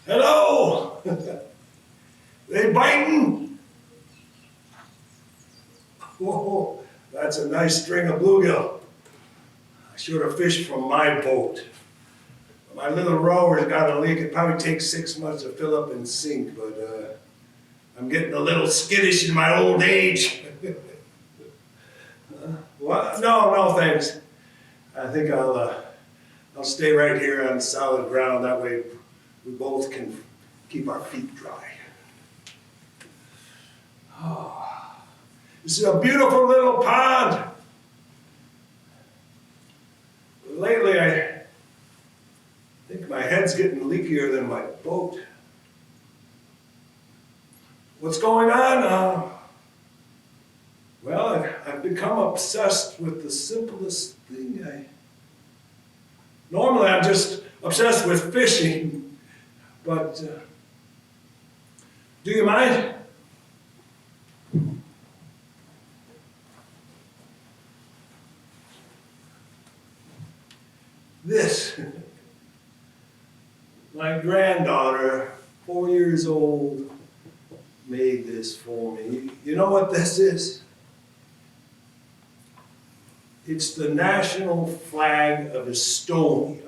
Hello! They biting? Whoa, that's a nice string of bluegill. I should have fished from my boat. My little rower's got a leak. It probably takes 6 months to fill up and sink, but I'm getting a little skittish in my old age. What? No, thanks. I think I'll stay right here on solid ground. That way we both can keep our feet dry. Oh, this is a beautiful little pond. But lately, I think my head's getting leakier than my boat. What's going on? Well, I've become obsessed with the simplest thing. Normally I'm just obsessed with fishing, but do you mind? This, my granddaughter, 4 years old, made this for me. You know what this is? It's the national flag of Estonia.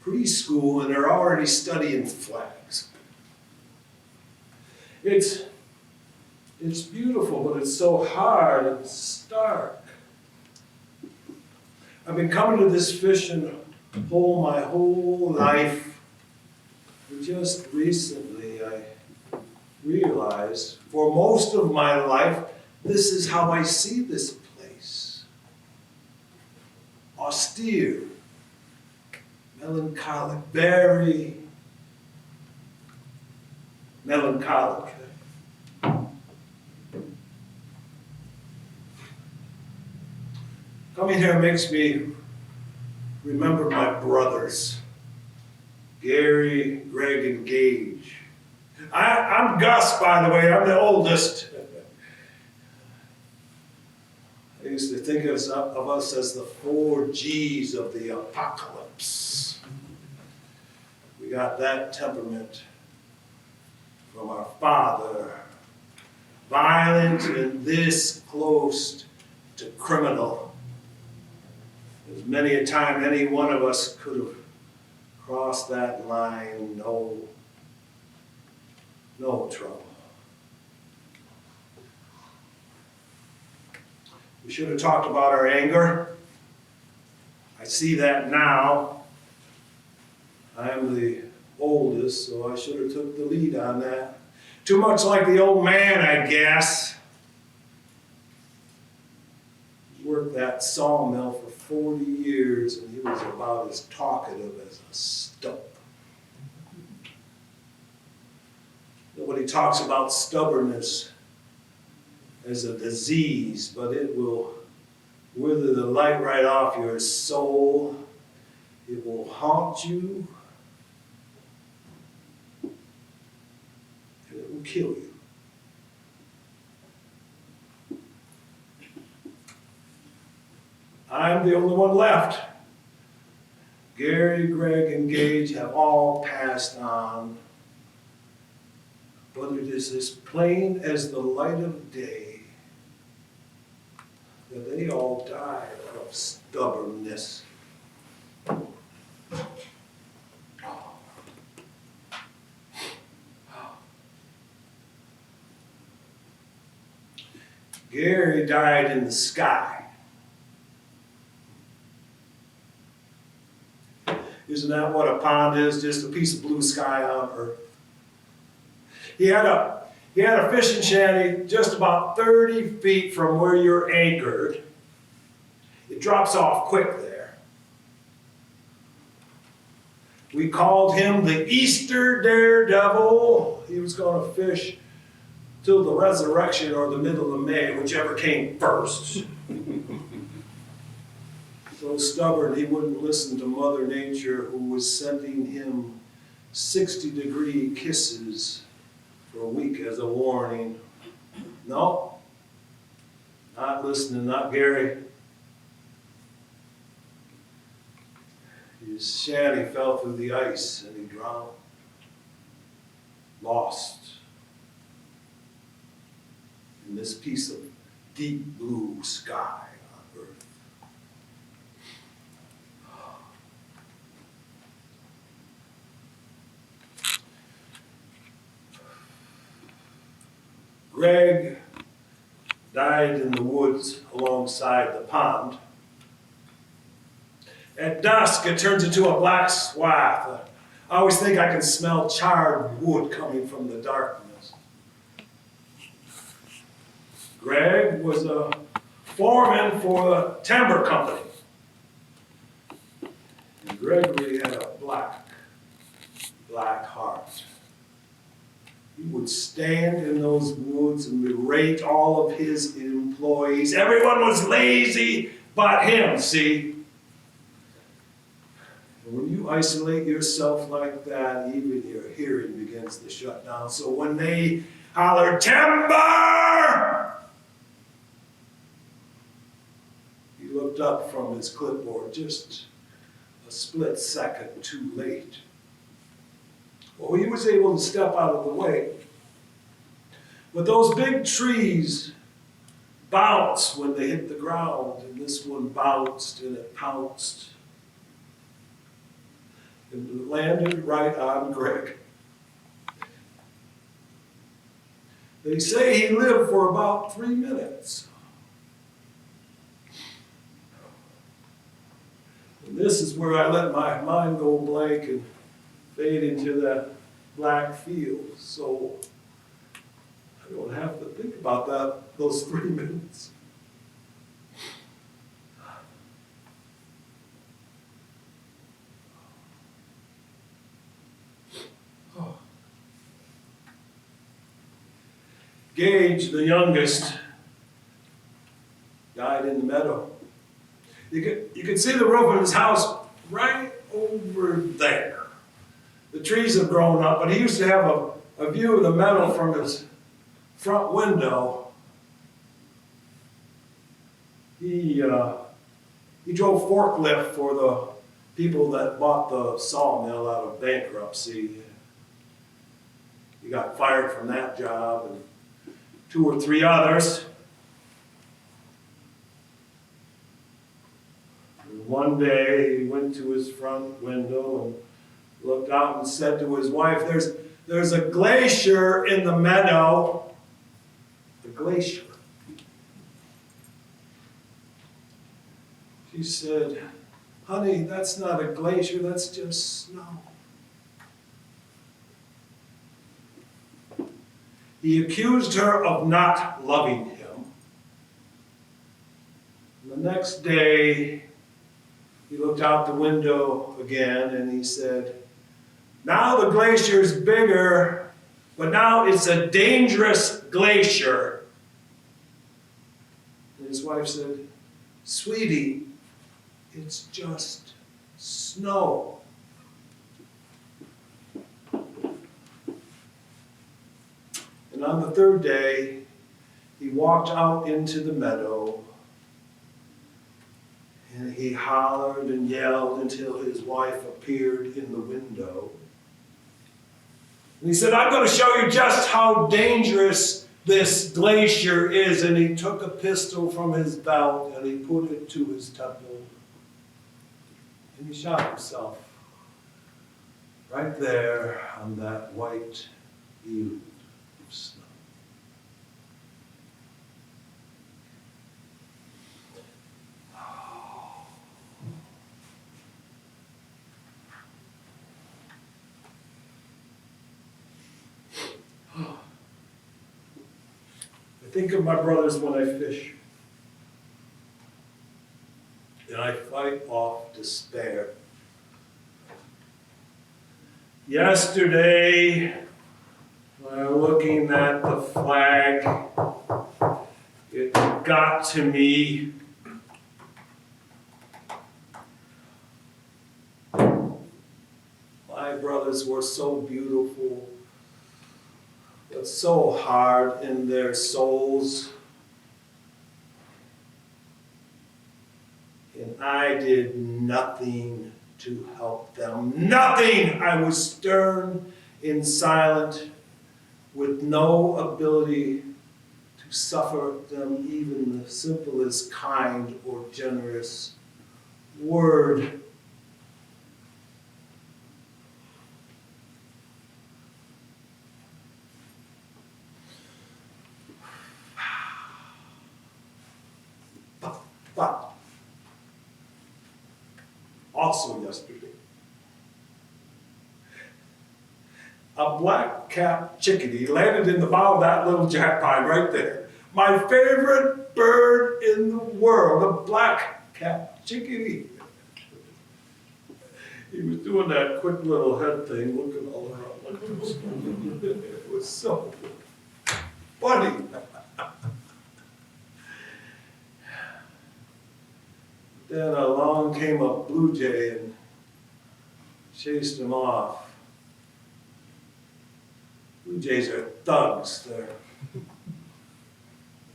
Preschool, and they're already studying flags. It's beautiful, but it's so hard and stark. I've been coming to this fishing hole my whole life. And just recently I realized, for most of my life, this is how I see this place. Austere, melancholic, very melancholic. Coming here makes me remember my brothers, Gary, Greg, and Gage. I'm Gus, by the way, I'm the oldest. I used to think of us as the 4 G's of the apocalypse. We got that temperament from our father. Violent and this close to criminal. There's many a time any one of us could have crossed that line, no trouble. We should have talked about our anger. I see that now. I'm the oldest, so I should have took the lead on that. Too much like the old man, I guess. He worked that sawmill for 40 years, and he was about as talkative as a stump. Nobody talks about stubbornness as a disease, but it will wither the light right off your soul. It will haunt you, and it will kill you. I'm the only one left. Gary, Greg, and Gage have all passed on, but it is as plain as the light of day that they all died of stubbornness. Gary died in the sky. Isn't that what a pond is? Just a piece of blue sky on earth. He had a fishing shanty just about 30 feet from where you're anchored. It drops off quick there. We called him the Easter Daredevil. He was going to fish till the resurrection or the middle of May, whichever came first. So stubborn he wouldn't listen to Mother Nature, who was sending him 60-degree kisses for a week as a warning. No, not listening, not Gary. His shanty fell through the ice and he drowned, lost in this piece of deep blue sky on earth. Greg died in the woods alongside the pond. At dusk, it turns into a black swath. I always think I can smell charred wood coming from the darkness. Greg was a foreman for the timber company. And Gregory had a black heart. He would stand in those woods and berate all of his employees. Everyone was lazy but him, see? And when you isolate yourself like that, even your hearing begins to shut down. So when they hollered, "Timber!" he looked up from his clipboard just a split second too late. Well, he was able to step out of the way. But those big trees bounce when they hit the ground, and this one bounced and it pounced. And it landed right on Greg. They say he lived for about 3 minutes. And this is where I let my mind go blank and fade into that black field, so I don't have to think about those 3 minutes. Oh. Gage, the youngest, died in the meadow. You can see the roof of his house right over there. The trees have grown up, but he used to have a view of the meadow from his front window. He drove forklift for the people that bought the sawmill out of bankruptcy. He got fired from that job and 2 or 3 others. And one day he went to his front window and looked out and said to his wife, there's a glacier in the meadow. The glacier. She said, "Honey, that's not a glacier, that's just snow." He accused her of not loving him. And the next day, he looked out the window again and he said, "Now the glacier's bigger, but now it's a dangerous glacier." And his wife said, "Sweetie, it's just snow." And on the 3rd day, he walked out into the meadow and he hollered and yelled until his wife appeared in the window. And he said, "I'm going to show you just how dangerous this glacier is." And he took a pistol from his belt and he put it to his temple. And he shot himself right there on that white field of snow. I think of my brothers when I fish, and I fight off despair. Yesterday, while looking at the flag, it got to me. My brothers were so beautiful, but so hard in their souls. And I did nothing to help them. Nothing! I was stern and silent, with no ability to suffer them even the simplest kind or generous word. But also yesterday, a black-capped chickadee landed in the bough of that little jack pine right there. My favorite bird in the world, a black-capped chickadee. He was doing that quick little head thing, looking all around. It was so funny. Then along came a blue jay and chased him off. Blue jays are thugs.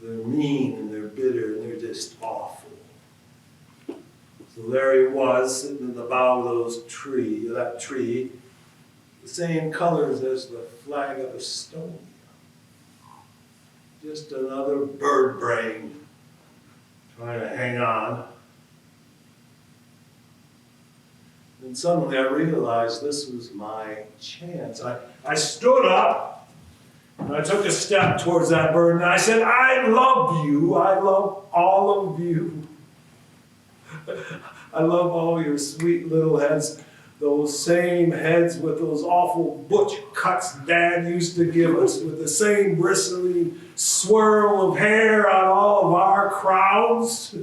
They're mean and they're bitter and they're just awful. So there he was, sitting in the bough of that tree, the same colors as the flag of Estonia. Just another bird brain trying to hang on. And suddenly I realized this was my chance. I stood up and I took a step towards that bird and I said, I love you. I love all of you. I love all your sweet little heads, those same heads with those awful butch cuts Dad used to give us, with the same bristling swirl of hair on all of our crowns.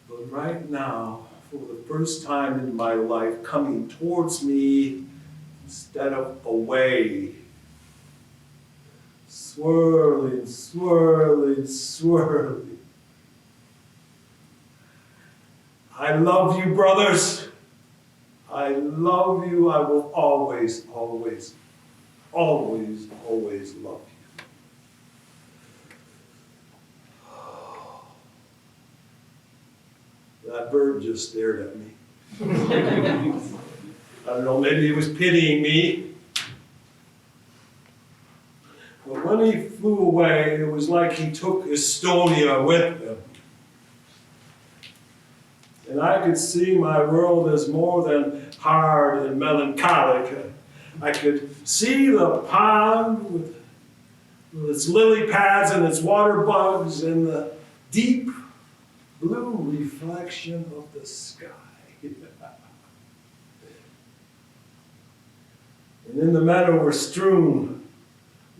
But right now, for the first time in my life, coming towards me instead of away, swirling, swirling, swirling. I love you, brothers. I love you. I will always, always, always, always love you. That bird just stared at me. I don't know, maybe he was pitying me. But when he flew away, it was like he took Estonia with him. And I could see my world as more than hard and melancholic. I could see the pond with its lily pads and its water bugs and the deep blue reflection of the sky. And in the meadow were strewn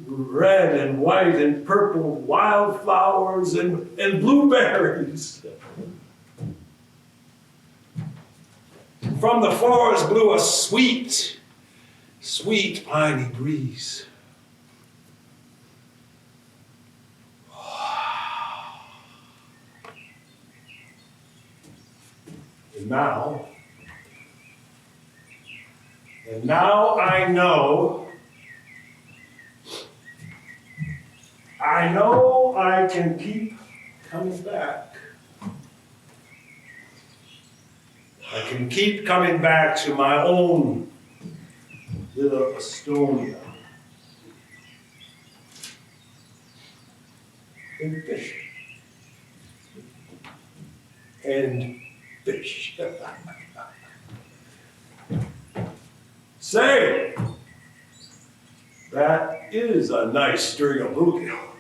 red and white and purple wildflowers and blueberries. From the forest blew a sweet, sweet piney breeze. And now I know I can keep coming back. I can keep coming back to my own little Estonia. And fish. And fish. Say, that is a nice string of bluegills.